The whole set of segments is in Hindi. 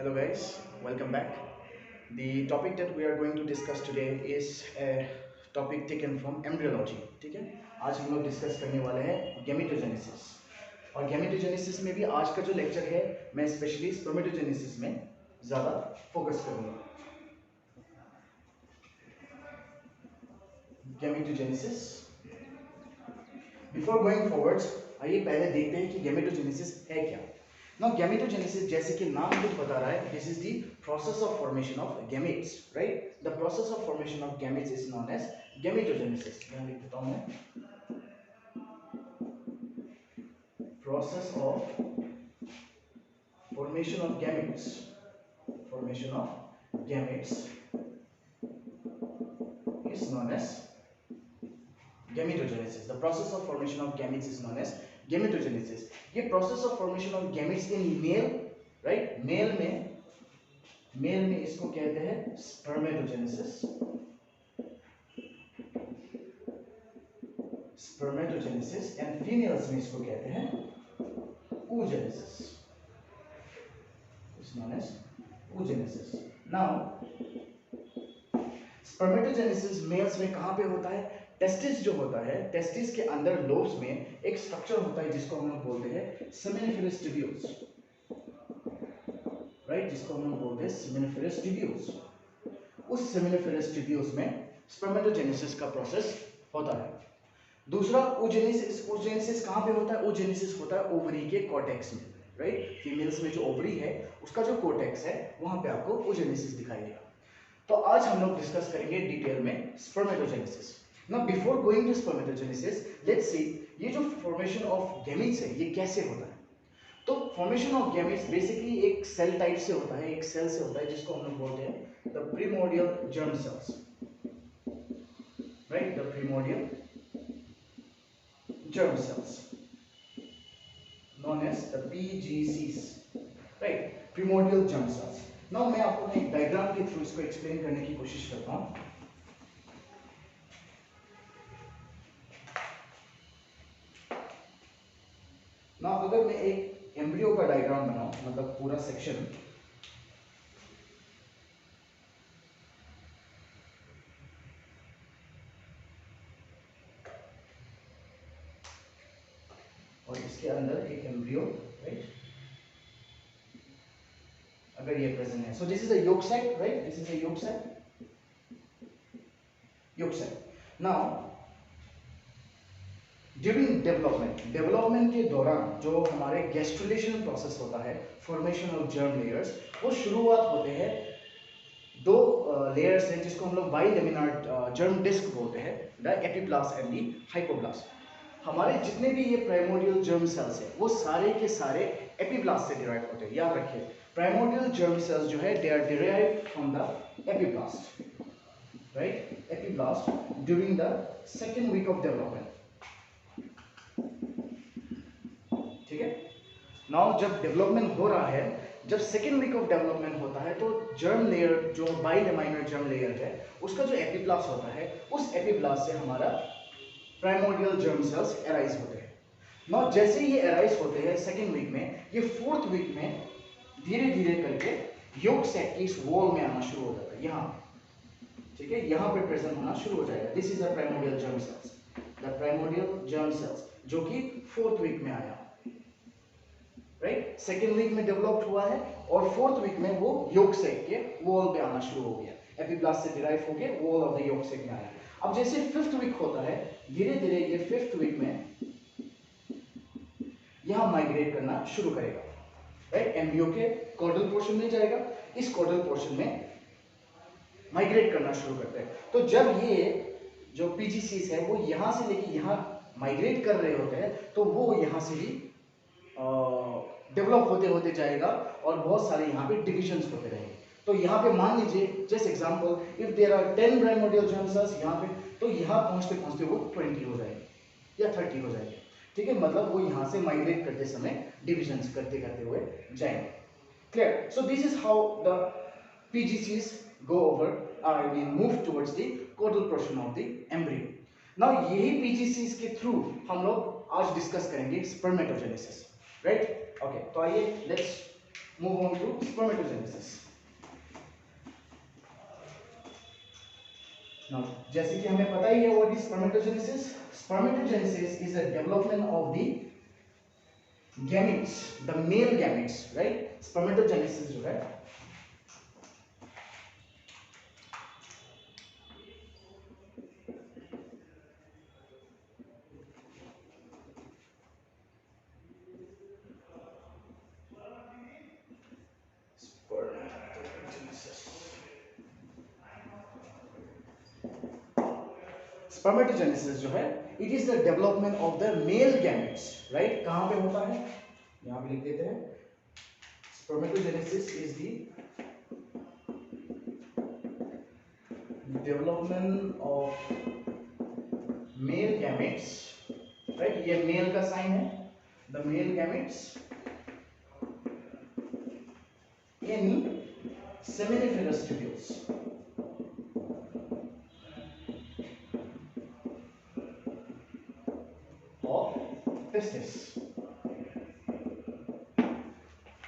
Hello guys, welcome back. The topic that we are going to discuss today is a topic taken from embryology. ठीक है, आज हम लोग डिस्कस करने वाले हैं गेमेटोजेनेसिस। और गेमेटोजेनेसिस में भी आज का जो लेक्चर है मैं स्पेशली स्पर्मेटोजेनेसिस में ज़्यादा फोकस करूँगा। गेमेटोजेनेसिस। बिफोर गोइंग फॉरवर्ड्स, आइए पहले देखते हैं कि गेमेटोजेनेसिस है क्या। Now gametogenesis जैसे कि नाम कुछ बता रहा है, this is the process of formation of gametes, right? The process of formation of gametes is known as gametogenesis. यहाँ लिख देता हूँ मैं, process of formation of gametes, formation of gametes is known as gametogenesis. The process of formation of gametes is known as gametogenesis. ये process of formation of gametes in male, right? Male में इसको कहते हैं स्पर्मेटोजेनेसिस। स्पर्मेटोजेनेसिस एंड फीमेल्स में इसको कहते हैं oogenesis. It's known as oogenesis. Now spermatogenesis males में कहाँ पे होता है? टेस्टिस जो होता है, टेस्टिस के अंदर लोब्स में एक स्ट्रक्चर होता है जिसको हम लोग बोलते हैं सेमिनिफेरस ट्यूब्यूल्स, राइट? जिसको हम लोग बोलते हैं सेमिनिफेरस ट्यूब्यूल्स। उस सेमिनिफेरस ट्यूब्यूल्स में स्पर्मेटोजेनेसिस का प्रोसेस होता है। दूसरा oogenesis। oogenesis कहाँ पे होता है? oogenesis होता है ओवरी के कॉर्टेक्स में, राइट? फीमेल्स में जो ओवरी है उसका जो कॉर्टेक्स है वहां पे आपको oogenesis दिखाई देगा। तो आज हम लोग डिस्कस करेंगे डिटेल में spermatogenesis. Now before going to spermatogenesis, let's see ये जो फॉर्मेशन ऑफ गैमीट्स है ये कैसे होता है। तो फॉर्मेशन ऑफ गैमीट्स बेसिकली एक सेल टाइप से होता है, एक सेल से होता है जिसको हम लोग बोलते हैं the primordial germ cells, right? The primordial germ cells known as the PGCs, right? Primordial germ cells. Now मैं आपको एक डायग्राम के थ्रू इसको एक्सप्लेन करने की कोशिश करता हूँ। Now अगर मैं एक एम्ब्रियो का डायग्राम बनाऊं, मतलब पूरा सेक्शन, और इसके अंदर एक एम्ब्रियो, राइट? अगर ये प्रेजेंट है, so this is a yolk sac, right? This is a yolk sac. Yolk sac. Now during development के दौरान जो हमारे गैस्ट्रुलेशन प्रोसेस होता है, फॉर्मेशन ऑफ जर्म लेयर्स, वो शुरुआत होते हैं दो लेयर्स हैं जिसको हम लोग बाइलेमिनार जर्म डिस्क बोलते हैं, the epiblast and the hypoblast. हमारे जितने भी ये प्राइमोर्डियल जर्म सेल्स हैं वो सारे के सारे एपिब्लास्ट से डिराइव होते हैं। याद रखिए, प्राइमोर्डियल जर्म सेल्स जो है they are derived from the epiblast, right? Epiblast during the second week of development, ठीक है? नाउ जब डेवलपमेंट हो रहा है, जब सेकेंड वीक ऑफ डेवलपमेंट होता है तो जर्म लेयर जो बाइलेमिनार जर्म लेयर है उसका जो एपिब्लास्ट होता है, उस एपिब्लास्ट से हमारा प्राइमोर्डियल जर्म सेल्स एराइज होते हैं। नाउ जैसे ही ये एराइज होते हैं सेकेंड वीक में, ये फोर्थ वीक में धीरे धीरे करके योक सैक की इस वॉल में आना शुरू हो जाता है, यहाँ, ठीक है? यहाँ पे प्रेजेंट होना शुरू हो जाएगा। This is the primordial germ sales, the primordial germ cells, जो कि फोर्थ वीक में आया, राइट? सेकेंड वीक में डेवलप्ड हुआ है और फोर्थ वीक में वो योक सैक के वॉल पे आना शुरू हो गया, एपिब्लास्ट से डिराइव होके wall of the yolk sac में आया। अब जैसे फिफ्थ वीक होता है, धीरे धीरे ये फिफ्थ वीक में यहां माइग्रेट करना शुरू करेगा, राइट? एम्ब्रियो के कॉर्डल पोर्शन में जाएगा, इस कॉर्डल पोर्शन में माइग्रेट करना शुरू करता है। तो जब ये जो पीजीसीस है वो यहां से लेके यहां माइग्रेट कर रहे होते हैं तो वो यहां से ही डेवलप होते होते जाएगा और बहुत सारे यहाँ पे डिविजन्स होते रहेंगे। तो यहाँ पे मान लीजिए, just example, if there are 10 primordial germ cells यहाँ पे, तो यहाँ पहुँचते पहुँचते वो 20 हो जाएंगे या 30 हो जाएंगे, ठीक है? मतलब वो यहाँ से माइग्रेट करते समय डिविजन्स करते करते हुए जाएंगे। Clear? So this is how the PGCs go over, I mean move towards the caudal portion of the embryo. Now यही पीजीसीज के थ्रू हम लोग आज डिस्कस करेंगे स्पर्मेटोजेनेसिस, राइट? ओके, तो आइए let's move on to spermatogenesis. Now जैसे कि हमें पता ही है what is spermatogenesis. Spermatogenesis is the development of the gametes, the male gametes, right? Spermatogenesis जो है स्पर्मेटोजेनेसिस जो है it is the development of the male gametes, right? कहां पे होता है, यहां पे लिख देते हैं। Spermatogenesis is the development of male gametes, right? ये मेल का साइन है, the male gametes in seminiferous tubules. Testis,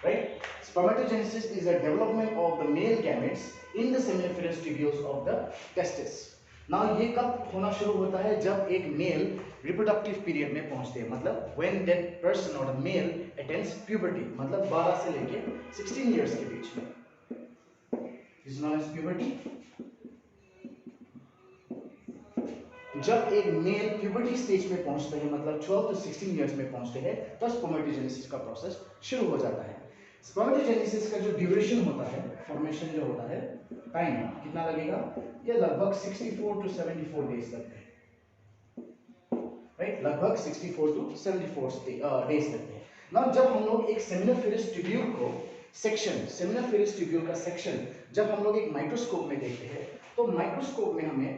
right? Spermatogenesis is a development of the male gametes in the seminiferous tubules of the testis. Now ये कब होना शुरू होता है, जब एक मेल रिप्रोडक्टिव पीरियड में पहुंचते हैं, मतलब when that person or the male attains puberty, मतलब 12 से लेके 16 years के बीच में, is known as puberty. जब एक मेल प्यूबर्टी स्टेज में पहुंचते हैं, मतलब 12 to 16 इयर्स में पहुंचते हैं, तो स्पर्मेटोजेनेसिस का प्रोसेस शुरू हो जाता है। स्पर्मेटोजेनेसिस का जो ड्यूरेशन होता है, फॉर्मेशन जो होता है, टाइम कितना लगेगा, ये लगभग 64 to 74 डेज लगते हैं, राइट? लगभग 64 to 74 डेज लगते हैं। नाउ जब हम लोग एक सेमिनिफेरस ट्यूब्यूल को सेक्शन, सेमिनिफेरस ट्यूब्यूल का सेक्शन जब हम लोग एक माइक्रोस्कोप में देखते हैं, तो माइक्रोस्कोप में हमें,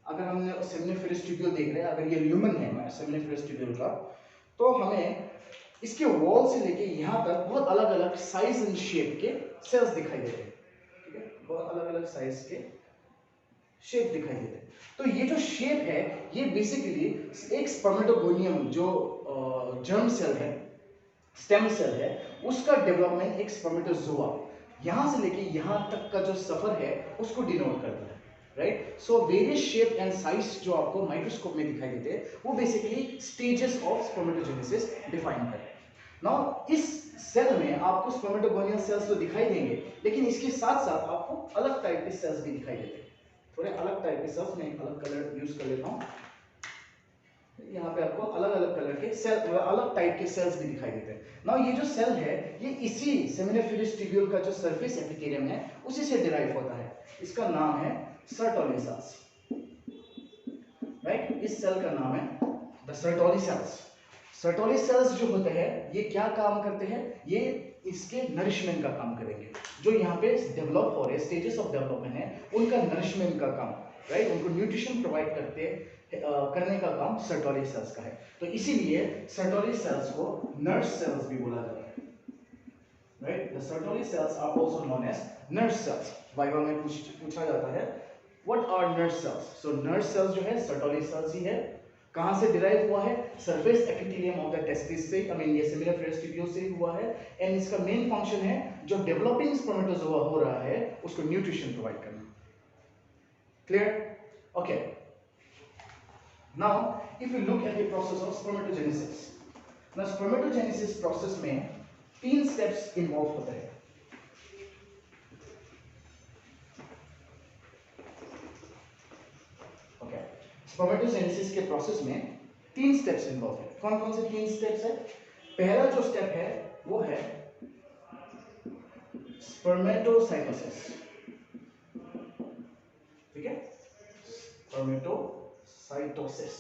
अगर हमने सेमिनिफेरस ट्यूब्यूल देख रहे हैं, अगर ये ल्यूमन है सेमिनिफेरस ट्यूब्यूल का, तो हमें इसके वॉल से लेके यहाँ तक बहुत अलग अलग साइज एंड शेप के सेल्स दिखाई देते हैं, ठीक है? बहुत अलग अलग साइज के शेप दिखाई देते हैं। तो ये जो शेप है, ये बेसिकली एक स्पर्मेटोगोनियम जो जर्म सेल है, स्टेम सेल है, उसका डेवलपमेंट एक स्पर्मेटोजोआ, यहाँ से लेके यहाँ तक का जो सफर है उसको डिनोट करता है, right? So various shape and size जो आपको माइक्रोस्कोप में दिखाई देते हैं, वो basically stages of spermatogenesis define करते हैं। नाउ इस सेल में आपको स्पर्मेटोगोनियल सेल्स तो दिखाई देंगे, लेकिन इसके साथ साथ आपको अलग टाइप के सेल्स भी दिखाई देते हैं, थोड़े अलग टाइप के सेल्स। मैं एक अलग कलर यूज कर लेता हूँ, यहाँ पे आपको अलग अलग कलर के सेल, अलग टाइप के सेल्स भी दिखाई देते हैं। नाउ ये जो सेल है, ये इसी सेमिनिफेरस ट्यूब्यूल का जो सरफेस एपिथेलियम है, उसी से डिराइव होता है। इसका नाम है सर्टोली सेल्स, राइट? इस सेल का नाम है the Sertoli sales. Sertoli cells जो होते हैं, ये क्या काम करते हैं, ये इसके नरिशमेंट का काम करेंगे। जो यहाँ पे डेवलप हो रहे स्टेजेस ऑफ डेवलपमेंट है, उनका नरिशमेंट का काम, राइट? उनको न्यूट्रिशन प्रोवाइड करने का काम सर्टोली सेल्स का है। तो इसीलिए सर्टोली सेल्स को नर्स सेल्स भी बोला जाता है, right? The Sertoli cells are also known as nurse cells. Viva में पूछा जाता है what are nurse cells. So nurse cells जो है सर्टोली सेल्स ही है। कहां से डिराइव हुआ है? Surface epithelium of the testis से, आई मीन ये सेमिनिफेरस ट्यूब्यूल से हुआ है। एंड इसका मेन फंक्शन है, जो डेवलपिंग स्पर्मेटोजोआ हो रहा है उसको न्यूट्रिशन प्रोवाइड करना। Clear? Okay. Now, if you look at the process of spermatogenesis, now spermatogenesis process में 3 steps involved होते हैं। Okay, spermatogenesis के process में 3 steps involved है। कौन कौन से 3 steps है? पहला जो step है वो है spermatocytosis, ठीक है? Spermatocytosis.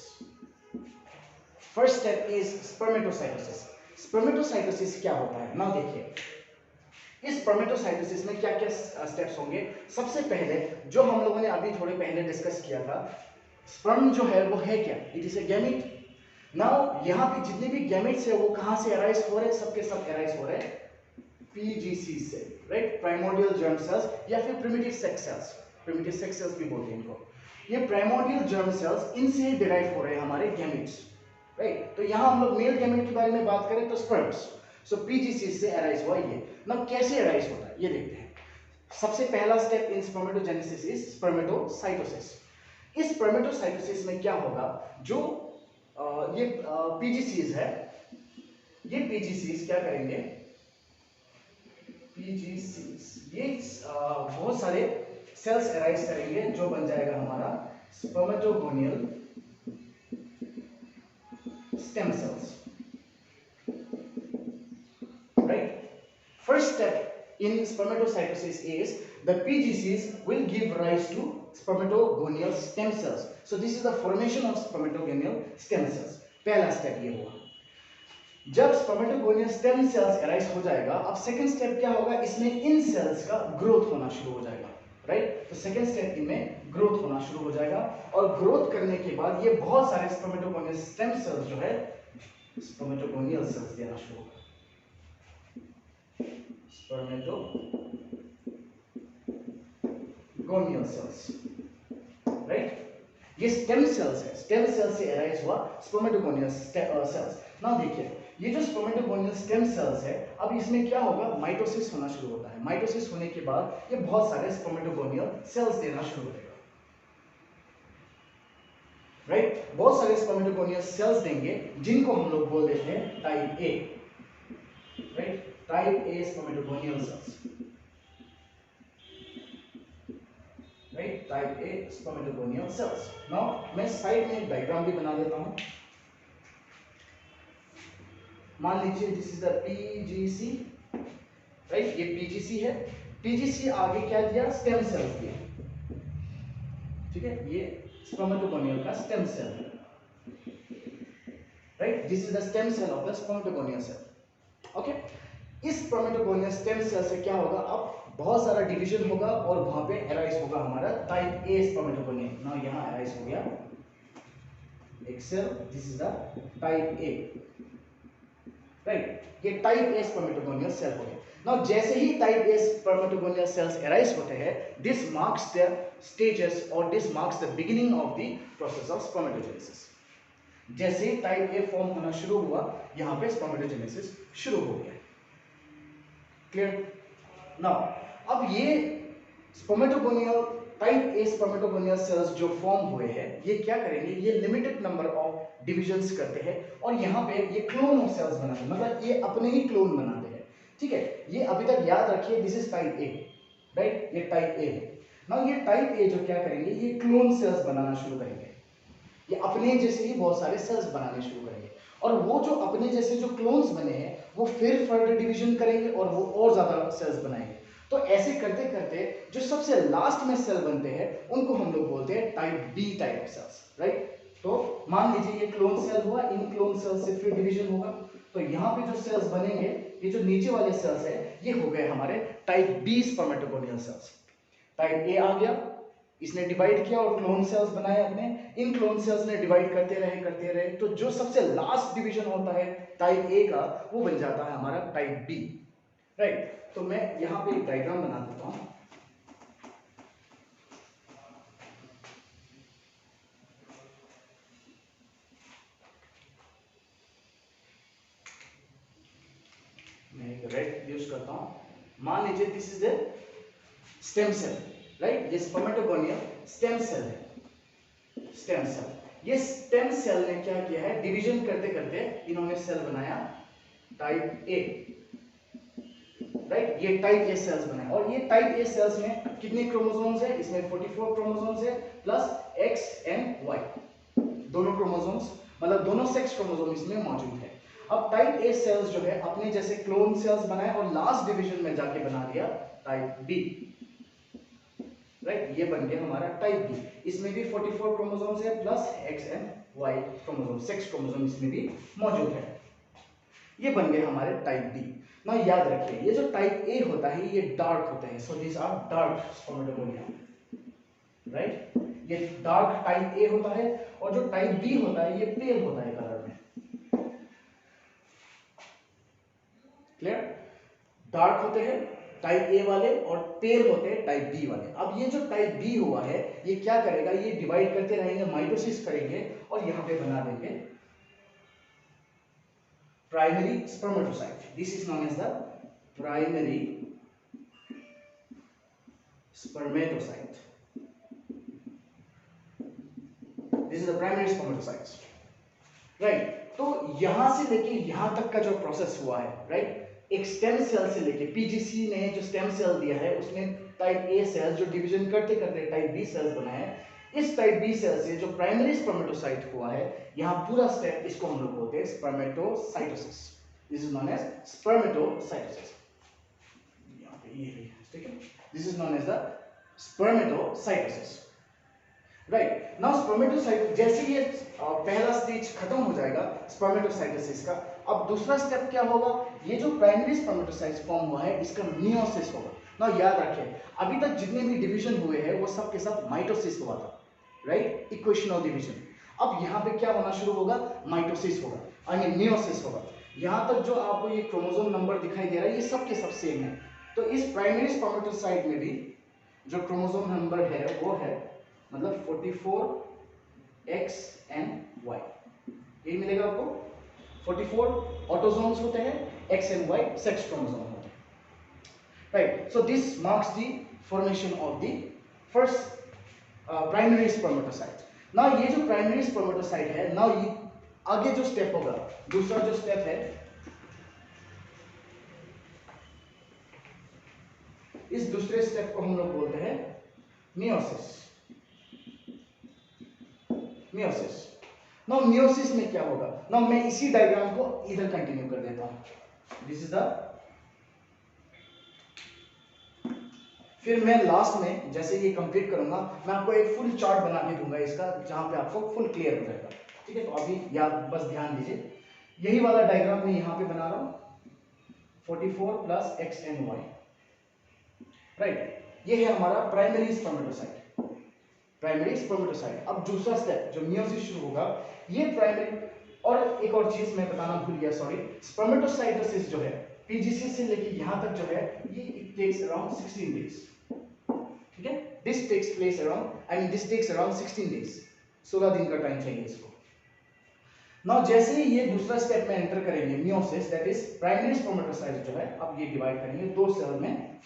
First step is spermatocytosis. Spermatocytosis क्या होता है? नाउ देखिए, इस spermatocytosis में क्या क्या स्टेप्स होंगे। सबसे पहले जो हम लोगों ने अभी थोड़े पहले डिस्कस किया था, स्पर्म जो है वो है क्या? It is a gamete. Now यहाँ पे जितने भी गैमेट्स है वो कहाँ से अराइज हो रहे हैं? सबके सब अराइज हो रहे हैं PGC से, राइट? प्राइमोर्डियल जर्म सेल्स या फिर primitive sex cells, primitive sex cells भी बोलते हैं इनको। ये प्राइमोर्डियल जर्म सेल्स, इनसे डिराइव हो रहे हैं हमारे गैमेट्स, राइट? तो यहाँ हम लोग मेल गैमेट के बारे में बात करें तो स्पर्म्स। सो पीजीसी से अराइज हुआ ये। ना कैसे अराइज होता है ये देखते हैं। सबसे पहला स्टेप इन स्पर्मेटोजेनेसिस इज स्पर्मेटोसाइटोसिस। इस स्पर्मेटोसाइटोसिस में क्या होगा, जो ये पीजीसीज है, ये पीजीसीज क्या करेंगे, पीजीसीज ये बहुत सारे सेल्स अराइज करेंगे जो बन जाएगा हमारा spermatogonial stem cells, right. First step in spermatocytosis is the PGCs will give rise to spermatogonial stem cells. So this is the formation of spermatogonial stem cells. पहला स्टेप ये हुआ। जब स्पर्मेटोगोनियल स्टेम सेल्स अराइज हो जाएगा, अब सेकंड स्टेप क्या होगा, इसमें इन सेल्स का ग्रोथ होना शुरू हो जाएगा, राइट। तो सेकंड स्टेप इनमें ग्रोथ होना शुरू हो जाएगा और ग्रोथ करने के बाद ये बहुत सारे स्पर्मेटोगोनियल स्टेम सेल्स जो है स्पर्मेटोगोनियल सेल्स देना शुरू होगा। Spermatogonial cells, right. ये स्टेम सेल्स है, स्टेम सेल्स से अराइज हुआ स्पर्मेटोगोनियल सेल्स। नाउ देखिए, ये जो स्पर्मेटोगोनियल स्टेम सेल्स है, अब इसमें क्या होगा, माइटोसिस होना शुरू होता है। माइटोसिस होने के बाद ये बहुत सारे स्पर्मेटोगोनियल सेल्स देना शुरू करेगा, राइट। बहुत सारे स्पर्मेटोगोनियल सेल्स देंगे जिनको हम लोग बोल देते हैं type A, right. Type A spermatogonial cells, right, type A spermatogonial cells. Now मैं साइड में एक डायग्राम भी बना देता हूं। मान लीजिए this is the PGC, right, ये पीजीसी है। पीजीसी आगे क्या दिया, स्टेम सेल्स दिया, ठीक है। ये स्पर्मेटोगोनियल का स्टेम सेल है, right. This is the stem cell of the spermatogonial cell, okay. इस स्पर्मेटोगोनियल स्टेम सेल से क्या होगा, अब बहुत सारा डिवीजन होगा और वहां पे अराइज होगा हमारा टाइप ए स्पर्मेटोगोनियल। नाउ यहां अराइज हो गया एक cell, this is the type A, right. ये टाइप ए स्पर्मेटोगोनियल सेल हो गया। नाउ जैसे ही type A spermatogonial cells arise होते हैं, दिस मार्क्स द स्टेजेस और this marks the beginning of the process of spermatogenesis. जैसे ही टाइप ए फॉर्म होना शुरू हुआ, यहां पे स्पर्मेटोजेनेसिस शुरू हो गया, क्लियर। नाउ अब ये spermatogonial type A spermatogonial cells जो फॉर्म हुए हैं, ये क्या करेंगे, ये लिमिटेड नंबर ऑफ डिविजन्स करते हैं और यहाँ पे ये क्लोन ऑफ सेल्स बनाते हैं, मतलब ये अपने ही क्लोन बनाते हैं, ठीक है। ये अभी तक याद रखिए, this is type A, right, ये टाइप ए है। नाउ ये टाइप ए जो क्या करेंगे, ये क्लोन सेल्स बनाना शुरू करेंगे, ये अपने जैसे ही बहुत सारे सेल्स बनाने शुरू करेंगे और वो जो अपने जैसे जो क्लोन्स बने हैं वो फिर फर्दर डिवीजन करेंगे और वो और ज्यादा सेल्स बनाएंगे। तो ऐसे करते करते जो सबसे लास्ट में सेल बनते हैं उनको हम लोग बोलते हैं type B type of cells, right. तो मान लीजिए ये क्लोन सेल हुआ, इन क्लोन सेल से फिर डिवीजन होगा, तो यहाँ पे जो सेल्स बनेंगे, ये जो नीचे वाले सेल्स है, ये हो गए हमारे type B spermatogonial cells. Type A आ गया, इसने डिवाइड किया और क्लोन सेल्स बनाए अपने, इन क्लोन सेल्स ने डिवाइड करते रहे, तो जो सबसे लास्ट डिवीजन होता है टाइप ए का, वो बन जाता है हमारा टाइप बी, राइट। तो मैं यहां पे एक डायग्राम बना देता हूं। मैं एक रेड यूज करता हूं। मान लीजिए this is the stem cell, right. ये स्पर्मेटोगोनियल स्टेम सेल है, स्टेम सेल। ये स्टेम सेल ने क्या किया है, डिवीजन करते करते इन्होंने सेल बनाया टाइप ए, राइट। ये टाइप ए सेल्स बनाए और ये टाइप ए सेल्स में कितने क्रोमोसोम्स है, इसमें 44 क्रोमोसोम्स है प्लस एक्स एंड वाई, दोनों क्रोमोसोम्स, मतलब दोनों सेक्स क्रोमोसोम इसमें मौजूद है। अब टाइप ए सेल्स जो है अपने जैसे क्लोन सेल्स बनाए और लास्ट डिवीजन में जाके बना दिया टाइप बी, राइट। ये बन गया हमारा टाइप बी। इसमें भी 44 क्रोमोसोम्स है plus X and Y chromosome, sex chromosome इसमें भी मौजूद है। ये बन गए हमारे टाइप बी। ना याद रखिए, ये जो टाइप ए होता है ये डार्क होता है, so this are dark spermatogonia, right. ये डार्क टाइप ए होता है और जो टाइप बी होता है ये पेल होता है कलर में, क्लियर। डार्क होते हैं टाइप ए वाले और पेल होते हैं टाइप बी वाले। अब ये जो टाइप बी हुआ है, ये क्या करेगा, ये डिवाइड करते रहेंगे, माइटोसिस करेंगे और यहां पे बना देंगे primary spermatocyte. This is known as the primary spermatocyte. This is the primary spermatocytes. Right तो यहां से लेके यहां तक का जो प्रोसेस हुआ है, राइट, एक स्टेम सेल से लेके पीजीसी ने जो स्टेम सेल दिया है उसमें टाइप ए सेल्स जो डिवीजन करते करते टाइप बी सेल्स बनाए हैं, इस टाइप बी सेल से जो प्राइमरी स्पर्मेटोसाइट हुआ है, यहाँ पूरा स्टेप इसको हम लोग बोलते हैं spermatocytosis. This is known as spermatocytosis. यहाँ पे ये है, ठीक है. This is known as the spermatocytosis. Right now spermatocyte जैसे ये पहला स्टेज खत्म हो जाएगा स्पर्मेटोसाइटोसिस का, अब दूसरा स्टेप क्या होगा, ये जो प्राइमरी स्पर्मेटोसाइट्स फॉर्म हुआ है इसका मियोसिस होगा. नाउ याद रखें अभी तक जितने भी डिवीजन हुए हैं वो सब के सब माइटोसिस हुआ था, राइट, इक्वेशनल डिवीजन. अब यहाँ पे क्या होना शुरू होगा, माइटोसिस होगा, आई मीन मियोसिस होगा. यहाँ तक जो आपको ये क्रोमोसोम नंबर दिखाई दे रहा है ये सब के सब सेम है. तो इस प्राइमरी स्पर्मेटोसाइट में भी जो क्रोमोसोम नंबर है वो है मतलब 44X and Y. यही मिलेगा आपको. 44 ऑटोसोम्स होते हैं, X and Y sex chromosome होते हैं. Right so this marks the formation of the first primary spermatocyte. Now ये जो प्राइमरी स्पर्मेटोसाइट है, नाउ ये आगे जो स्टेप होगा, दूसरा जो स्टेप है, इस दूसरे स्टेप को हम लोग बोलते हैं मियोसिस. मियोसिस. नाउ मियोसिस में क्या होगा, नाउ मैं इसी डायग्राम को इधर कंटिन्यू कर देता हूं. दिस इज द, फिर मैं लास्ट में जैसे ये कंप्लीट करूंगा मैं आपको एक फुल चार्ट बना के दूंगा इसका, जहां पे आपको फुल क्लियर हो जाएगा. ठीक है, तो अभी याद बस ध्यान दीजिए, यही वाला डायग्राम मैं यहां पे बना रहा हूं, 44 plus X and Y. Right, ये है हमारा प्राइमरी स्पर्मेटोसाइट. Primary spermatocyte. अब दूसरा स्टेप जो मियोसिस शुरू होगा, ये प्राइमरी, और एक और चीज मैं बताना भूल गया, सॉरी, स्पर्मेटोसाइटोसिस जो है पीजीसी से लेके यहां तक जो है ये इट टेक्स अराउंड 16 डेज. ठीक है, this takes place around, I mean this takes around 16 days. 16 दिन का टाइम चाहिए इसको. नाउ जैसे ही ये दूसरा स्टेप में एंटर करेंगे meiosis, that is primary spermatocyte जो है, अब ये डिवाइड करेंगे दो सेल में.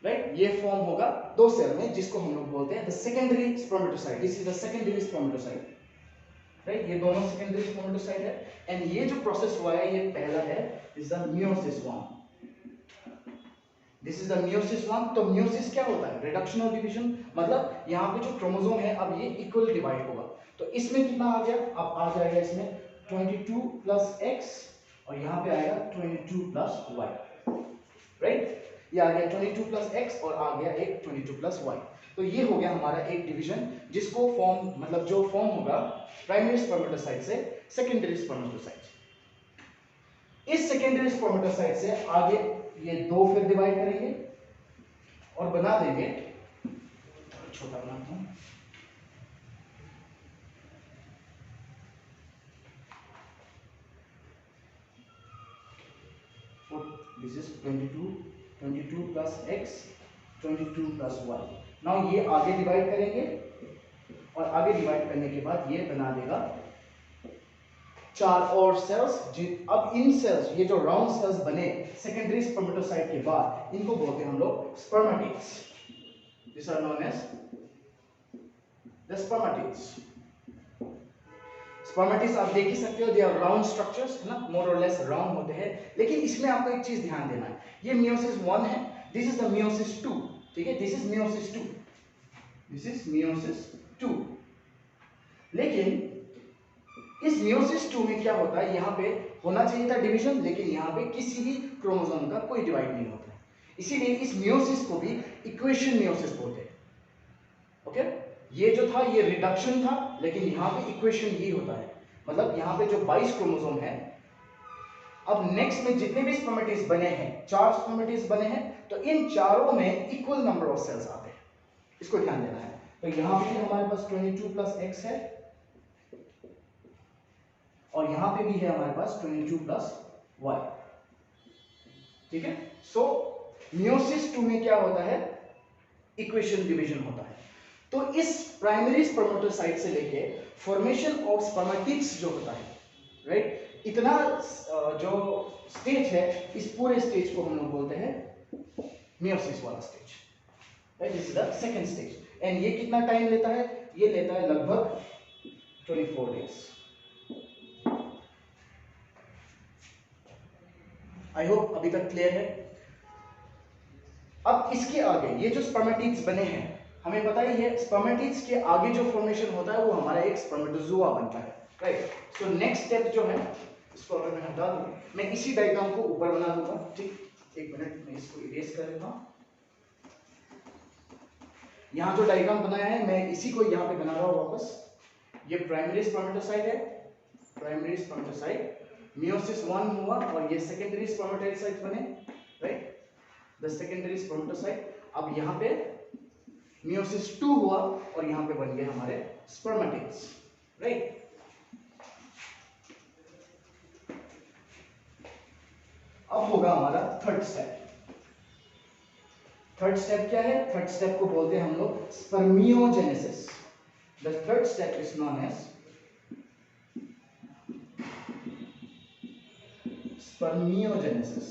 राइट, ये फॉर्म होगा दो सेल में जिसको हम लोग बोलते हैं the secondary spermatocyte. This is the secondary spermatocyte. Right, ये दोनों सेकेंडरी स्पर्मेटोसाइट है. एंड ये जो प्रोसेस हुआ है ये पहला है, is the meiosis 1. This is the meiosis 1. तो मियोसिस क्या होता है, रिडक्शन और डिवीजन. मतलब यहाँ पे जो क्रोमोसोम है अब ये इक्वल डिवाइड होगा. तो इसमें कितना आ गया, अब आ जाएगा इसमें 22 प्लस X और यहाँ पे आएगा 22 प्लस Y. राइट, ये आ गया 22 प्लस X और आ गया एक 22 प्लस Y. तो ये हो गया हमारा एक डिवीजन जिसको फॉर्म, मतलब जो फॉर्म होगा प्राइमरी स्पर्मेटोसाइट से सेकेंडरी स्पर्मेटोसाइट. इस सेकेंडरी स्पर्मेटोसाइट से आगे ये दो फिर डिवाइड करेंगे और बना देंगे, छोटा बनाता हूं, this is 22 plus X, 22 plus Y. Now ये आगे डिवाइड करेंगे और आगे डिवाइड करने के बाद ये बना देगा चार और सेल्स. अब इन सेल्स, ये जो राउंड सेल्स बने सेकेंडरी स्पर्मेटोसाइट के बाद, इनको बोलते हैं हम लोग spermatids. This are known as the spermatids. Spermatids आप देख ही सकते हो, दे आर राउंड स्ट्रक्चर्स, है ना, मोर और लेस राउंड होते हैं. लेकिन इसमें आपको एक चीज ध्यान देना है, ये मियोसिस 1 है, दिस इज द मियोसिस 2. ठीक है, this is meiosis 2, this is meiosis 2. लेकिन इस मियोसिस 2 में क्या होता है, यहाँ पे होना चाहिए था डिवीजन, लेकिन यहाँ पे किसी भी क्रोमोसोम का कोई डिवाइड नहीं होता है. इसीलिए इस मियोसिस को भी इक्वेशन मियोसिस बोलते हैं. ओके, ये जो था ये रिडक्शन था, लेकिन यहाँ पे इक्वेशन यही होता है. मतलब यहाँ पे जो 22 क्रोमोसोम है, अब नेक्स्ट में जितने भी स्पर्मेटिड्स बने हैं, 4 स्पर्मेटिड्स बने हैं, तो इन चारों में इक्वल नंबर ऑफ सेल्स आते हैं. इसको ध्यान देना है. तो यहाँ पे हमारे पास 22 प्लस X है और यहां पे भी है हमारे पास 22 प्लस Y. ठीक है, सो मियोसिस 2 में क्या होता है, इक्वेशन डिवीजन होता है. तो इस प्राइमरी स्पर्मेटोसाइट से लेके फॉर्मेशन ऑफ स्पर्मेटिड्स जो होता है, राइट, इतना जो स्टेज है, इस पूरे स्टेज को हम लोग बोलते हैं मियोसिस वाला stage, right. This is the second stage and ये कितना टाइम लेता है? ये लेता है लगभग 24 डेज। आई होप अभी तक क्लियर है। अब इसके आगे ये जो स्पर्मेटिड्स बने हैं, हमें पता ही है स्पर्मेटिड्स के आगे जो फॉर्मेशन होता है वो हमारा एक स्पर्मेटोजोआ बनता है, राइट। सो नेक्स्ट स्टेप जो है, इसको अगर मैं हटा दूं, मैं इसी डायग्राम को ऊपर बना दूंगा, ठीक। एक मिनट मैं इसको इरेज कर लेता हूं। यहां जो डायग्राम बनाया है मैं इसी को यहां पे बना रहा हूं वापस। ये प्राइमरी स्पर्मेटोसाइट है, प्राइमरी स्पर्मेटोसाइट, मियोसिस 1 हुआ और ये सेकेंडरी स्पर्मेटोसाइट बने, राइट, द सेकेंडरी स्पर्मेटोसाइट। अब यहाँ पे मियोसिस 2 हुआ और यहाँ पे बन गए हमारे स्पर्मेटिड्स, राइट। अब होगा हमारा थर्ड स्टेप। थर्ड स्टेप क्या है? थर्ड स्टेप को बोलते हैं हम लोग spermiogenesis. The third step is known as spermiogenesis.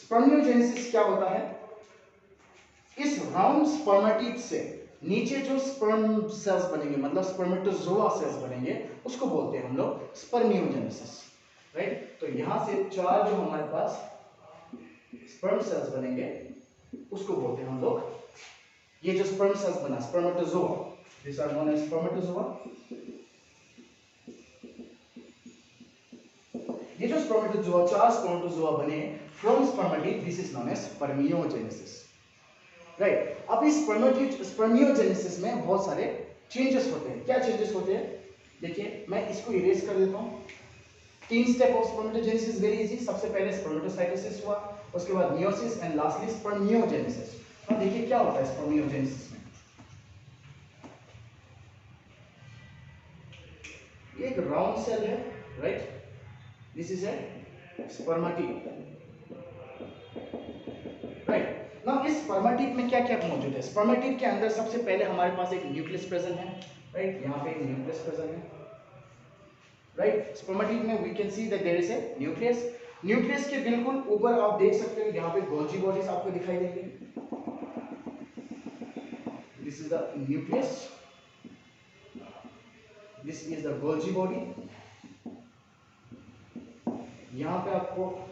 Spermiogenesis क्या होता है? इस राउंड स्पर्मेटिड से नीचे जो स्पर्म सेल्स बनेंगे, मतलब स्पर्मेटोजोआ सेल्स बनेंगे, उसको बोलते हैं हम लोग स्पर्मियोजेनेसिस, राइट। तो यहां से 4 जो हमारे पास स्पर्म सेल्स बनेंगे उसको बोलते हैं हम लोग, ये जो स्पर्म सेल्स बना spermatozoa, this are known as spermatozoa. ये जो स्पर्मेटोजोआ, 4 स्पर्मेटोजोआ बने from spermatid, this is known as spermiogenesis, right. अब इस स्पर्मियोजेनेसिस में बहुत सारे चेंजेस होते हैं। क्या चेंजेस होते हैं? देखिए मैं इसको इरेज कर देता हूं। 3 step of spermatogenesis, very easy. सबसे पहले स्पर्मेटोसाइटोसिस हुआ, उसके बाद मियोसिस एंड लास्टली स्पर्मियोजेनेसिस। अब देखिए क्या होता है स्पर्मियोजेनेसिस में। ये एक राउंड सेल है, right, this is a spermatid, right. Now इस स्पर्मेटिड में क्या क्या मौजूद है? स्पर्मेटिड के अंदर सबसे पहले हमारे पास एक न्यूक्लियस प्रेजेंट है, राइट, यहाँ पे एक न्यूक्लियस प्रेजेंट है, राइट। स्पर्मेटिड में we can see that there is a nucleus. Nucleus के बिल्कुल ऊपर आप देख सकते हो यहाँ पे गोल्जी बॉडीज आपको दिखाई देंगे, this is the nucleus, this is the Golgi body. यहाँ पे आपको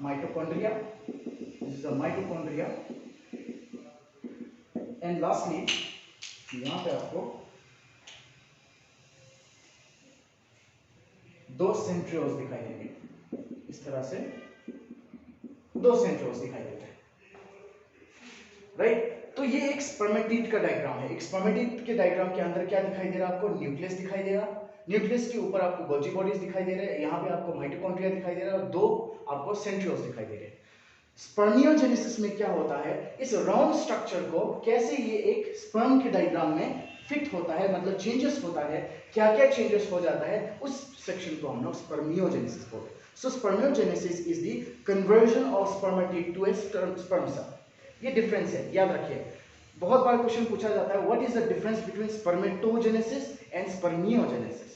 mitochondria, this is the mitochondria, and lastly यहाँ पे आपको 2 सेंट्रियोल्स दिखाई देंगे, इस तरह से 2 सेंट्रियोल्स दिखाई देते हैं, राइट। तो ये एक स्पर्मेटिड का डायग्राम है। एक स्पर्मेटिड के डायग्राम के अंदर क्या दिखाई दे रहा है आपको? न्यूक्लियस दिखाई दे रहा, न्यूक्लियस के ऊपर आपको गोल्जी बॉडीज दिखाई दे रहे हैं, यहाँ पे आपको माइटोकॉन्ड्रिया दिखाई दे रहा है और 2 आपको सेंट्रियोल्स दिखाई दे रहे हैं। स्पर्मियोजेनेसिस में क्या होता है? इस राउंड स्ट्रक्चर को कैसे ये एक स्पर्म के डायग्राम में फिट होता है, मतलब चेंजेस होता है, क्या क्या चेंजेस हो जाता है, उस सेक्शन को हम लोग स्पर्मियोजेनेसिस बोलते हैं। So spermiogenesis is the conversion of spermatid to a sperm cell. ये डिफरेंस है, याद रखिए। बहुत बार क्वेश्चन पूछा जाता है what is the difference between spermatogenesis and spermiogenesis.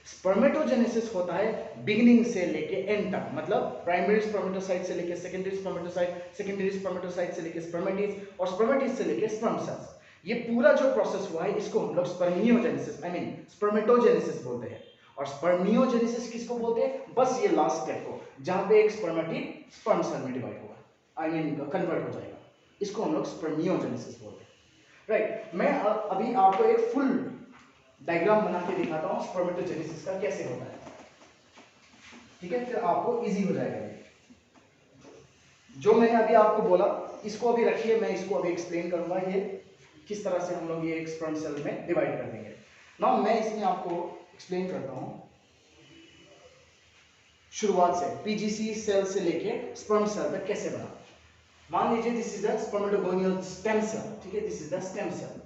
Spermatogenesis होता है बिगिनिंग से लेके एंड तक, मतलब प्राइमरी स्पर्मेटोसाइट से लेके सेकेंडरी स्पर्मेटोसाइट, सेकेंडरी स्पर्मेटोसाइट से लेके स्पर्मेटिड्स और स्पर्मेटिड्स से लेके स्पर्म सेल्स। ये पूरा जो प्रोसेस हुआ है इसको हम लोग स्पर्मियोजेनेसिस, आई मीन स्पर्मेटोजेनेसिस बोलते हैं। और स्पर्मियोजेनेसिस किसको बोलते हैं? बस ये लास्ट स्टेप को, जहां पे एक स्पर्मेटिड स्पर्म सेल में डिवाइड होगा, आई मीन कन्वर्ट हो जाएगा, इसको हम लोग स्पर्मियोजेनेसिस बोलते हैं, राइट। मैं अभी आपको एक फुल डायग्राम बना के दिखाता हूं स्पर्मेटोजेनेसिस का कैसे होता है, ठीक है, फिर आपको इजी हो जाएगा। जो मैंने अभी आपको बोला इसको अभी रखिए, मैं इसको अभी एक्सप्लेन करूंगा ये किस तरह से हम लोग ये एक स्पर्म सेल में डिवाइड कर देंगे। नाउ मैं इसमें आपको एक्सप्लेन करता हूं शुरुआत से, पीजीसी सेल से लेके स्पर्म सेल तक कैसे बना। मान लीजिए this is the spermatogonial stem cell, ठीक है, this is the stem cell.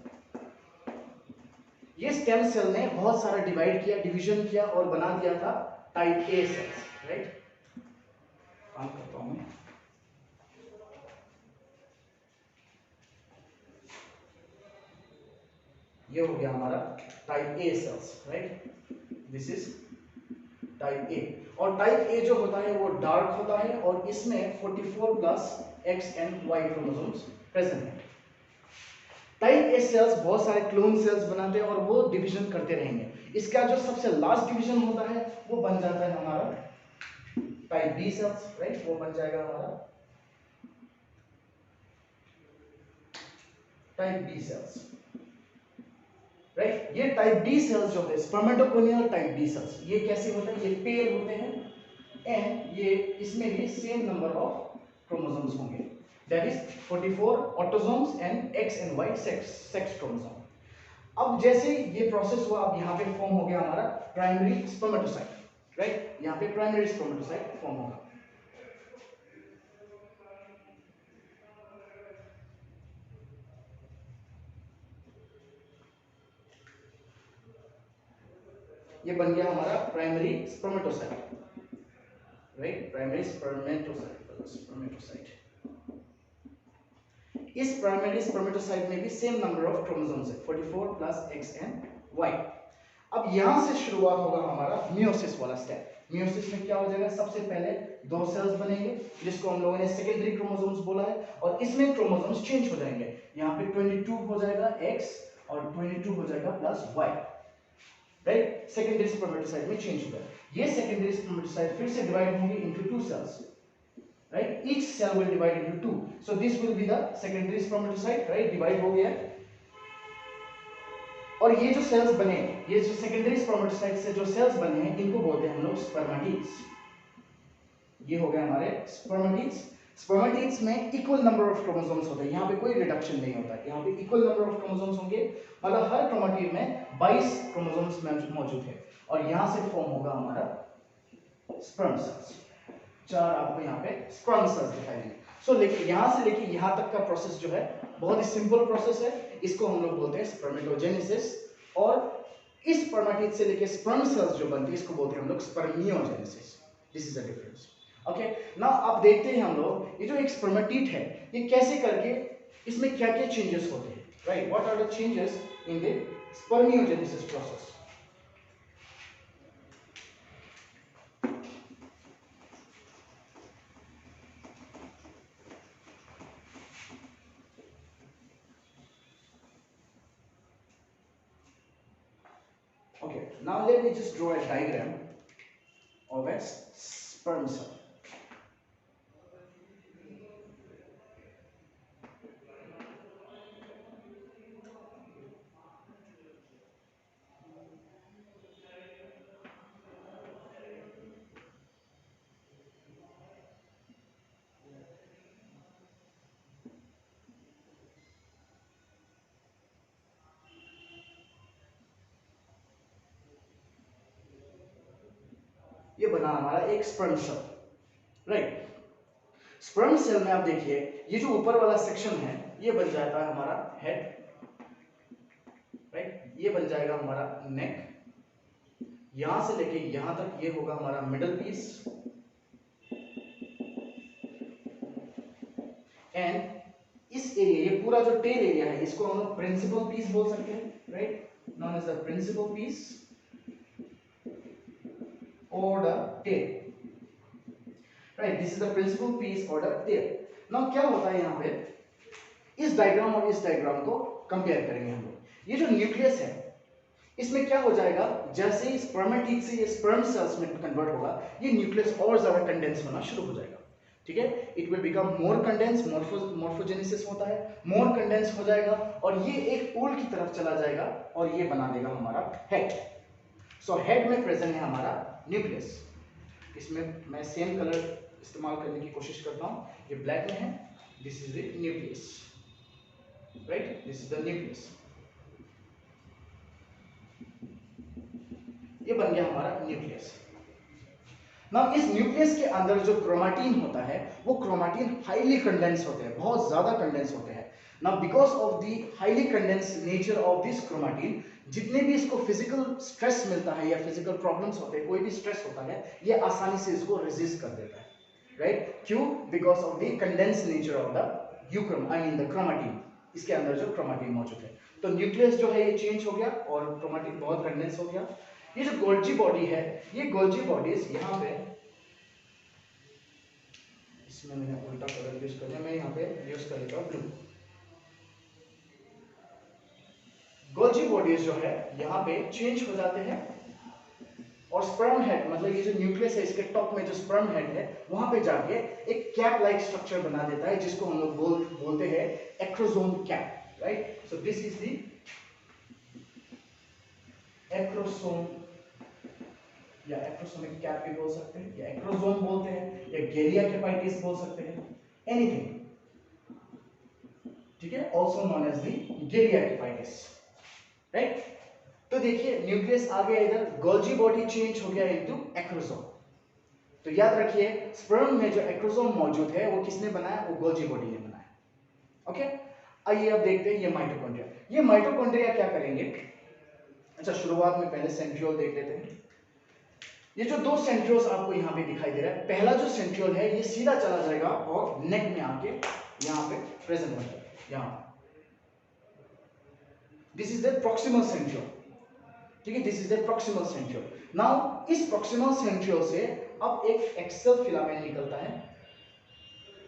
ये स्टेम सेल ने बहुत सारा डिवाइड किया, डिवीजन किया और बना दिया था टाइप ए सेल्स, राइट। काम करता हूं मैं। ये हो गया हमारा type A cells, right, this is type A. और टाइप ए जो होता है वो डार्क होता है और इसमें 44 plus X and Y chromosomes present है। टाइप ए सेल्स बहुत सारे क्लोन सेल्स बनाते हैं और वो डिवीजन करते रहेंगे। इसका जो सबसे लास्ट डिवीजन होता है वो बन जाता है हमारा टाइप बी सेल्स, राइट, वो बन जाएगा हमारा टाइप बी सेल्स, राइट। ये टाइप बी सेल्स जो है स्पर्मेटोगोनियल टाइप बी सेल्स, ये कैसे होते हैं, ये पेयर होते हैं एंड ये इसमें भी सेम नंबर ऑफ क्रोमोसोम्स होंगे, that is 44 autosomes and X and Y sex chromosome. अब जैसे ये प्रोसेस हुआ, अब यहाँ पे फॉर्म हो गया हमारा प्राइमरी स्पर्मेटोसाइट, राइट, यहाँ पे प्राइमरी स्पर्मेटोसाइट फॉर्म होगा। ये बन गया हमारा primary spermatocyte, right, primary spermatocyte. इस प्राइमरी स्पर्मेटोसाइट में भी सेम नंबर ऑफ क्रोमोसोम्स है, 44 प्लस एक्स एंड वाई। अब यहां से शुरुआत होगा हमारा मियोसिस वाला स्टेप। मियोसिस में क्या हो जाएगा, सबसे पहले दो सेल्स बनेंगे जिसको हम लोगों ने सेकेंडरी क्रोमोसोम्स बोला है और इसमें क्रोमोसोम्स चेंज हो जाएंगे। यहाँ पे 22 हो जाएगा एक्स और 22 हो जाएगा plus Y, right, secondary spermatocyte में चेंज होगा। ये सेकेंडरी स्पर्मेटोसाइट फिर से डिवाइड होंगे into two cells, right, each cell will divide into two, so this will be the secondary spermatocyte, right, divide हो गया। और ये जो सेल्स बने, ये जो सेकेंडरी स्पर्मेटोसाइट से जो सेल्स बने हैं इनको बोलते हैं हम लोग स्पर्मेटिड्स। ये हो गया हमारे स्पर्मेटिड्स। स्पर्मेटिड्स में इक्वल नंबर ऑफ क्रोमोसोम्स होते हैं, यहाँ पे कोई रिडक्शन नहीं होता है, यहाँ पे इक्वल नंबर ऑफ क्रोमोसोम्स होंगे, मतलब हर क्रोमेटिड में 22 क्रोमोसोम्स मौजूद है और यहाँ से फॉर्म होगा हमारा स्पर्म सेल्स। चार आपको यहाँ पे स्पर्म सेल्स दिखाई देंगे। सो लेके यहाँ से लेके यहाँ तक का प्रोसेस जो है बहुत ही सिंपल प्रोसेस है, इसको हम लोग बोलते हैं स्पर्मेटोजेनेसिस। और इस स्पर्मेटिड से लेके स्पर्म सेल्स जो बनती है इसको बोलते हैं हम लोग spermiogenesis. This is a difference, okay. Now आप देखते हैं हम लोग ये जो एक स्पर्मेटिड है ये कैसे करके इसमें क्या क्या चेंजेस होते हैं, right, what are the changes in the spermiogenesis process. Okay, now let me just draw a diagram of a sperm cell. ये बना हमारा एक sperm cell, right. Sperm cell में आप देखिए ये जो ऊपर वाला सेक्शन है ये बन जाता है हमारा हेड, राइट, ये बन जाएगा हमारा नेक, यहां से लेके यहां तक ये होगा हमारा मिडल पीस एंड इस एरिया, ये पूरा जो टेल एरिया है इसको हम लोग प्रिंसिपल पीस बोल सकते हैं, right, known as the principal piece or the tail, right, this is the principal piece or the tail. now क्या होता है यहाँ पे, इस डायग्राम और इस डायग्राम को कंपेयर करेंगे हम लोग। ये जो न्यूक्लियस है इसमें क्या हो जाएगा, जैसे ही स्पर्मेटिड से ये स्पर्म सेल्स में कन्वर्ट होगा ये न्यूक्लियस और ज्यादा कंडेंस होना शुरू हो जाएगा, ठीक है, it will become more condense, morphogenesis होता है, मोर कंडेंस हो जाएगा और ये एक पोल की तरफ चला जाएगा और ये बना देगा हमारा हेड। सो हेड में प्रेजेंट है हमारा न्यूक्लियस, इसमें मैं सेम कलर इस्तेमाल करने की कोशिश करता हूं, ये ब्लैक में है, this is the nucleus, right, this is the nucleus. ये बन गया हमारा न्यूक्लियस। नाउ इस न्यूक्लियस के अंदर जो क्रोमैटिन होता है वो क्रोमैटिन हाईली कंडेंस होते हैं, बहुत ज्यादा कंडेंस होते हैं। Now because of the highly condense nature of this chromatin, जितने भी इसको फिजिकल स्ट्रेस मिलता है या फिजिकल प्रॉब्लम्स होते हैं, कोई भी स्ट्रेस होता है, ये आसानी से इसको रेजिस्ट कर देता है, राइट? क्यों? Because of the condense nature of the euchrome, I mean the chromatin, इसके अंदर जो क्रोमेटिन मौजूद है। तो न्यूक्लियस जो है ये चेंज हो गया और क्रोमेटिन बहुत कंडेंस हो गया। ये जो गोल्जी बॉडी है, ये गोल्जी बॉडीज यहाँ पे, इसमें मैंने उल्टा कलर यूज कर दिया, मैं यहाँ पे यूज कर लेता हूँ ब्लू। गोल्जी बॉडीज जो है यहाँ पे चेंज हो जाते हैं और स्पर्म हेड, मतलब ये जो न्यूक्लियस है इसके टॉप में जो स्पर्म हेड है वहां पे जाके एक कैप लाइक स्ट्रक्चर बना देता है, जिसको हम लोग बोलते हैं acrosome cap, right? So this is the acrosome, या एक्रोसोमिक कैप भी बोल सकते हैं, या एक्रोसोम बोलते हैं, या गेलिया कैपाइटिस बोल सकते हैं, एनीथिंग, ठीक है, also known as the galea capitis, right? तो देखिए न्यूक्लियस आ गया इधर, गोल्जी बॉडी चेंज हो गया इनटू एक्रोसोम। तो याद रखिए स्पर्म में जो एक्रोसोम मौजूद है वो किसने बनाया? वो गोल्जी बॉडी ने बनाया। ओके, आइए अब देखते हैं ये माइटोकॉन्ड्रिया। ये माइटोकॉन्ड्रिया क्या करेंगे? अच्छा, शुरुआत में पहले सेंट्रियोल देख लेते हैं। ये जो दो सेंट्रियोल्स आपको यहाँ पे दिखाई दे रहा है, पहला जो सेंट्रियोल है ये सीधा चला जाएगा और नेक में आके यहाँ पे प्रेजेंट हो जाएगा, यहाँ। This is the proximal centriole, ठीक है, this is the proximal centriole. Now इस प्रॉक्सिमल सेंट्रियोल से अब एक एक्सेल फिलामेंट निकलता है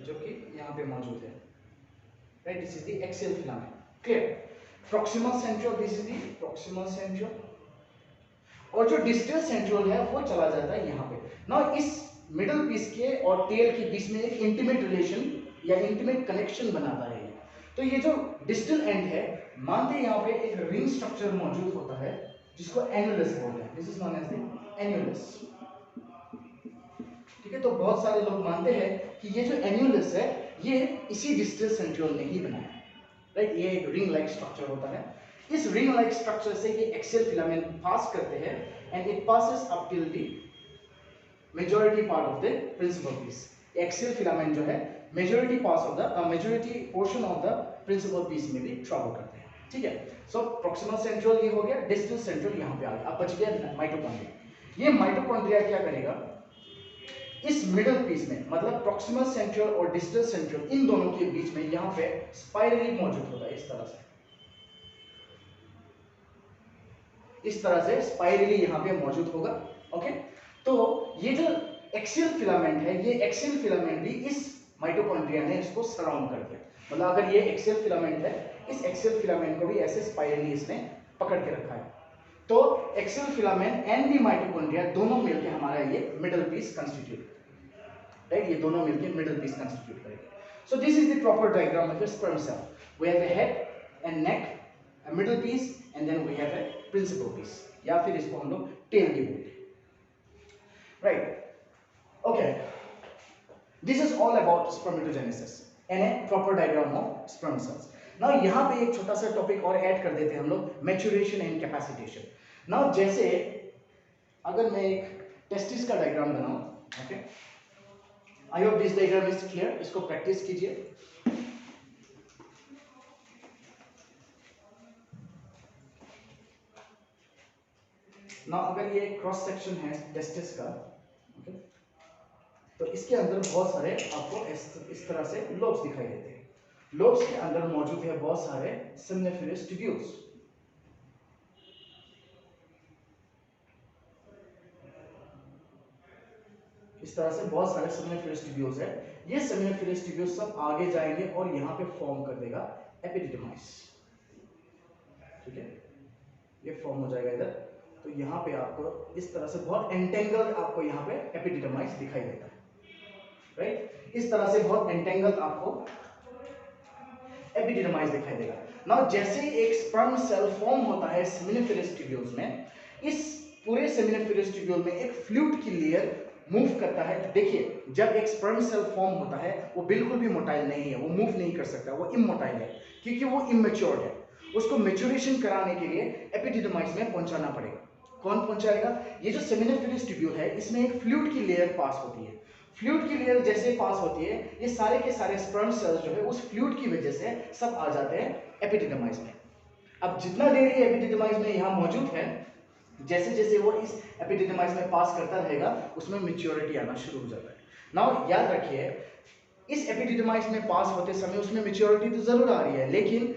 जो कि यहाँ पे मौजूद है, right? This is the axial filament, clear? Proximal centriole, this is the proximal centriole, और जो डिस्टल सेंट्रियोल है वो चला जाता है यहाँ पे। नाउ इस मिडल पीस के और टेल के बीच में एक इंटीमेट रिलेशन या इंटीमेट कनेक्शन बनाता है। तो ये जो डिस्टल एंड है, मानते हैं यहाँ पे एक रिंग स्ट्रक्चर मौजूद होता है जिसको एन्युलस बोलते हैं, this is known as the annulus, ठीक है? तो बहुत सारे लोग मानते हैं कि ये जो एन्युलस है ये इसी डिस्टल सेंट्रियोल ने ही बनाया है, राइट? ये एक रिंग लाइक स्ट्रक्चर होता है। इस रिंग लाइक स्ट्रक्चर से ये एक्सेल फिलामेंट पास करते हैं and it passes up till the majority part of the principal piece. Axial filament जो है majority portion of the principal piece में भी ट्रैवल करते हैं, ठीक है? सो प्रॉक्सिमल सेंट्रियोल ये हो गया, डिस्टल सेंट्रियोल यहाँ पे आ गया। अब बच गया माइटोकॉन्ड्रिया। ये माइटोकॉन्ड्रिया क्या करेगा? इस मिडल पीस में, मतलब प्रॉक्सिमल सेंट्रियोल और डिस्टल सेंट्रियोल, इन दोनों के बीच में यहाँ पे स्पाइरली मौजूद होता है, इस तरह से, इस तरह से स्पाइरली यहाँ पे मौजूद होगा। ओके, तो ये जो एक्सियल फिलामेंट है, ये एक्सियल फिलामेंट भी इस माइटोकॉन्ड्रिया ने इसको सराउंड कर दिया। मतलब अगर ये एक्सियल फिलामेंट है, इस एक्सियल फिलामेंट को भी ऐसे स्पाइरली इसने पकड़ के रखा है। तो axial filament and the mitochondria दोनों मिलकर हमारा ये मिडल पीस कंस्टिट्यूट, राइट? ये दोनों मिलकर मिडल पीस कंस्टिट्यूट करेंगे। So this is the proper diagram of a sperm cell. We have a head and neck, a middle piece, and then we have a principal piece, या फिर इसको हम लोग टेल भी बोलते हैं, right? Okay, this is all about spermatogenesis and A proper diagram of sperm cells. Now यहाँ पे एक छोटा सा टॉपिक और ऐड कर देते हैं हम लोग, मैच्योरेशन एंड कैपेसिटेशन। नाउ जैसे अगर मैं एक टेस्टिस का डायग्राम बनाऊं, okay, I hope this diagram is clear, इसको प्रैक्टिस कीजिए। ना अगर ये क्रॉस सेक्शन है टेस्टिस का, ओके, तो इसके अंदर बहुत सारे आपको इस तरह से लोब्स दिखाई देते हैं। लोब्स के अंदर मौजूद है बहुत सारे सेमिनिफेरस ट्यूब्यूल्स। इस तरह से बहुत सारे सेमिनिफेरस ट्यूब्यूल्स है। ये सेमिनिफेरस ट्यूब्यूल्स सब आगे जाएंगे और यहाँ पे फॉर्म कर देगा एपिडिडमाइस, ठीक है? ये फॉर्म हो जाएगा इधर। तो यहाँ पे आपको इस तरह से बहुत एंटेंगल्ड आपको यहाँ पे एपिडिडमाइस दिखाई देता है, राइट? इस तरह से बहुत एंटेंगल्ड आपको एपिडिडमाइस दिखाई देगा। नाउ जैसे ही एक स्पर्म सेल फॉर्म होता है सेमिनिफेरस ट्यूब्यूल्स में, इस पूरे सेमिनिफेरस ट्यूब्यूल में एक फ्लूइड की लेयर मूव करता है। देखिए जब एक स्पर्म सेल फॉर्म होता है वो बिल्कुल भी मोटाइल नहीं है, वो मूव नहीं कर सकता, वो इमोटाइल है क्योंकि वो इमेच्योर्ड है। उसको मैच्योरेशन कराने के लिए एपिडिडमाइस में पहुंचाना पड़ेगा। कौन पहुंचाएगा? ये जो सेमिनिफेरस ट्यूब्यूल है इसमें एक फ्लूइड की लेयर पास होती है। फ्लूइड की लेयर जैसे पास होती है, ये सारे के सारे स्पर्म सेल्स जो है उस फ्लूइड की वजह से सब आ जाते हैं एपिडिडमाइस में। अब जितना देर ये एपिडिडमाइस में यहाँ मौजूद है, जैसे जैसे वो इस एपिडिडमाइस में पास करता रहेगा उसमें मैच्योरिटी आना शुरू हो जाता है। नाउ याद रखिए, इस एपिडिडमाइस में पास होते समय उसमें मेच्योरिटी तो जरूर आ रही है, लेकिन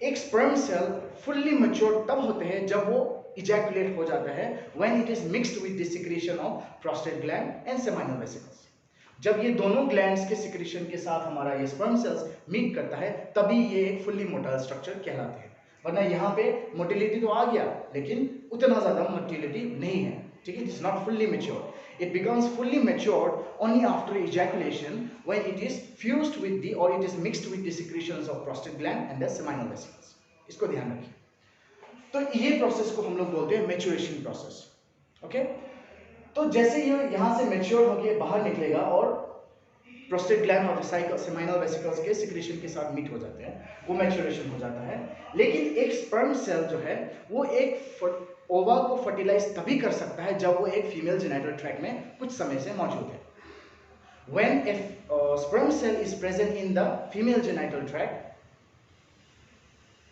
एक स्पर्म सेल फुल्ली मैच्योर तब होते हैं जब वो इजैकुलेट हो जाता है, when it is mixed with the secretion of prostate gland and seminal vesicles. जब ये दोनों ग्लैंड्स के सिक्रीशन के साथ हमारा ये स्पर्म सेल्स मीट करता है, तभी ये एक फुल्ली मोटाइल स्ट्रक्चर कहलाते हैं। वरना यहाँ पे मोटिलिटी तो आ गया, लेकिन उतना ज्यादा मोटिलिटी नहीं है, ठीक है। It is not fully mature, it becomes fully matured only after ejaculation when it is fused with the or it is mixed with the secretions of prostate gland and the seminal vesicles। इसको ध्यान रखिए। तो ये प्रोसेस को हम लोग बोलते हैं मैच्योरेशन प्रोसेस, ओके। तो जैसे ये यहाँ से मैच्योर होकर बाहर निकलेगा और प्रोस्टेट ग्लैंड और सेमाइनल वेसिकल्स के सिक्रेशन के साथ मीट हो जाते हैं, वो मैच्योरेशन हो जाता है। लेकिन एक स्पर्म सेल जो है वो एक ओवा को फर्टिलाइज तभी कर सकता है जब वो एक फीमेल जेनिटल ट्रैक्ट में कुछ समय से मौजूद है। When a sperm cell is present in the female genital tract,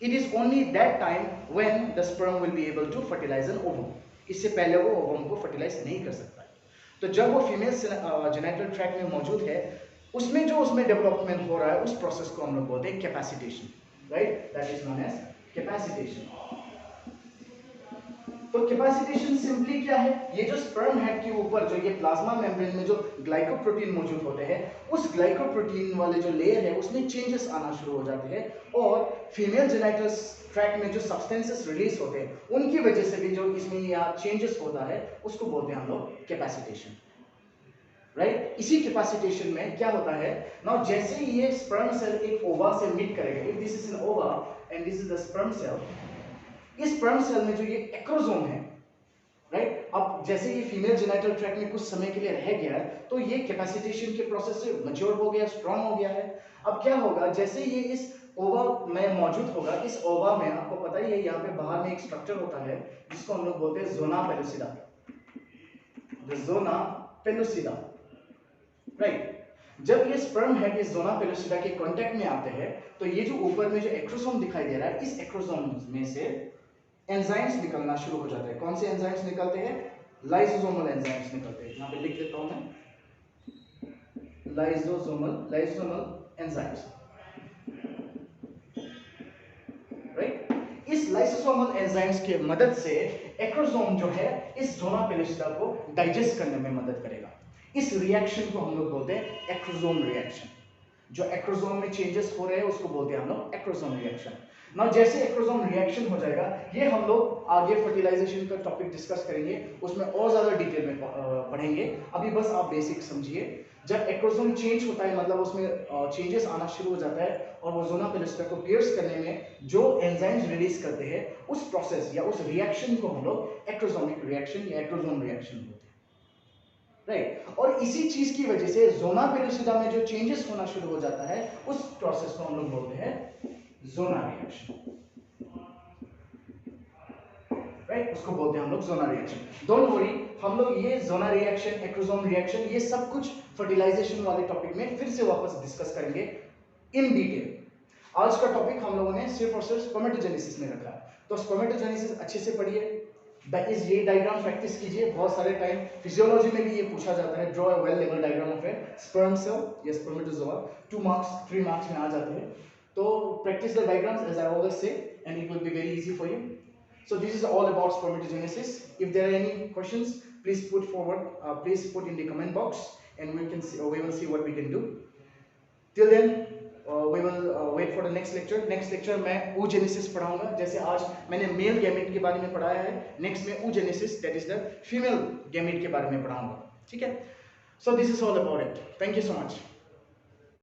it is only that time when the sperm will be able to fertilize an ovum। इससे पहले वो ओवम को फर्टिलाइज नहीं कर सकता है। तो जब वो फीमेल जेनिटल ट्रैक्ट में मौजूद है, उसमें डेवलपमेंट हो रहा है, उस प्रोसेस को हम लोग बोलते हैं capacitation, right. That is known as capacitation. तो कैपेसिटेशन सिंपली क्या है, ये जो स्पर्म हेड के ऊपर जो ये प्लाज्मा मेम्ब्रेन में जो ग्लाइकोप्रोटीन मौजूद होते हैं, उस ग्लाइकोप्रोटीन वाले जो लेयर है उसमें चेंजेस आना शुरू हो जाते हैं, और फीमेल जेनिटल ट्रैक्ट में जो सब्सटेंसेस रिलीज होते हैं उनकी वजह से भी जो इसमें यहाँ चेंजेस होता है उसको बोलते हैं हम लोग कैपेसिटेशन, राइट। इसी कैपेसिटेशन में क्या होता है ना, जैसे ये स्पर्म सेल एक ओवा से मीट करेगा, if this is an ova and this is the sperm cell, इस स्पर्म सेल में जो ये एक्रोसोम है, राइट, अब जैसे ये फीमेल जेनिटल ट्रैक्ट में कुछ समय के लिए रह गया है, तो ये कैपेसिटेशन के प्रोसेस से मैच्योर हो गया, स्ट्रांग हो गया है। अब क्या होगा, जैसे ये इस ओवा में मौजूद होगा, इस ओवा में आपको पता ही है यहाँ पे बाहर में एक स्ट्रक्चर होता है जिसको हम लोग बोलते हैं zona pellucida, zona pellucida, right. जब ये स्पर्म हेड इस जोना पेलुसिडा के कांटेक्ट में आते हैं, तो ये जो ऊपर में जो एक्रोसोम दिखाई दे रहा है, इस एक्रोसोम में से एंजाइम्स निकलना शुरू हो जाते हैं। कौन से एंजाइम्स निकलते हैं, लाइसोसोमल एंजाइम्स निकलते हैं। यहाँ पे लिख देता हूं मैं, लाइसोसोमल एंजाइम्स, राइट। इस लाइसोसोमल एंजाइम्स के मदद से एक्रोसोम जो है इस जोना पेलुसिडा को डाइजेस्ट करने में मदद करेगा। इस रिएक्शन को हम लोग बोलते हैं एक्रोसोम रिएक्शन। जो एक्रोसोम में चेंजेस हो रहे हैं उसको बोलते हैं हम लोग एक्रोसोम रिएक्शन। नाउ जैसे एक्रोसोम रिएक्शन हो जाएगा, ये हम लोग आगे फर्टिलाइजेशन का टॉपिक डिस्कस करेंगे, उसमें और ज्यादा डिटेल में पढ़ेंगे। अभी बस आप बेसिक समझिए। जब एक्रोसोम चेंज होता है, मतलब उसमें चेंजेस आना शुरू हो जाता है, और वो जोना पेलुसिडा को पियर्स करने में जो एंजाइम्स रिलीज करते हैं, उस प्रोसेस या उस रिएक्शन को हम लोग एक्रोसोमिक रिएक्शन या एक्रोसोम रिएक्शन बोलते हैं, राइट। और इसी चीज की वजह से जोना पेलुसिडा में जो चेंजेस होना शुरू हो जाता है, उस प्रोसेस को हम लोग बोलते हैं जोना रिएक्शन, राइट। उसको बोलते हैं हम लोग जोना रिएक्शन। डोंट वरी, हम लोग ये जोना रिएक्शन, एक्रोसोम रिएक्शन, ये सब कुछ फर्टिलाइजेशन वाले टॉपिक में फिर से वापस डिस्कस करेंगे इन डिटेल। आज का टॉपिक हम लोगों ने सिर्फ और सिर्फ स्पर्मेटोजेनेसिस में रखा है। तो स्पर्मेटोजेनेसिस अच्छे से पढ़िए, ये डायग्राम प्रैक्टिस कीजिए। बहुत सारे टाइम फिजियोलॉजी में भी ये पूछा जाता है, ड्रॉ अ वेल लेवल diagram of a sperm cell या स्पर्मेटोजोआ। 2 मार्क्स 3 मार्क्स में आ जाते हैं। तो practice the diagrams as I always say, and it will be very easy for you. So this is all about spermatogenesis. If there are any questions, please put forward, please put in the comment box, and we will see what we can do. Till then, we will wait for the next lecture. Next lecture मैं oogenesis पढ़ाऊंगा। जैसे आज मैंने मेल गैमेट के बारे में पढ़ाया है, नेक्स्ट में oogenesis, that is the female gamete के बारे में पढ़ाऊंगा, ठीक है। So this is all about it. Thank you so much.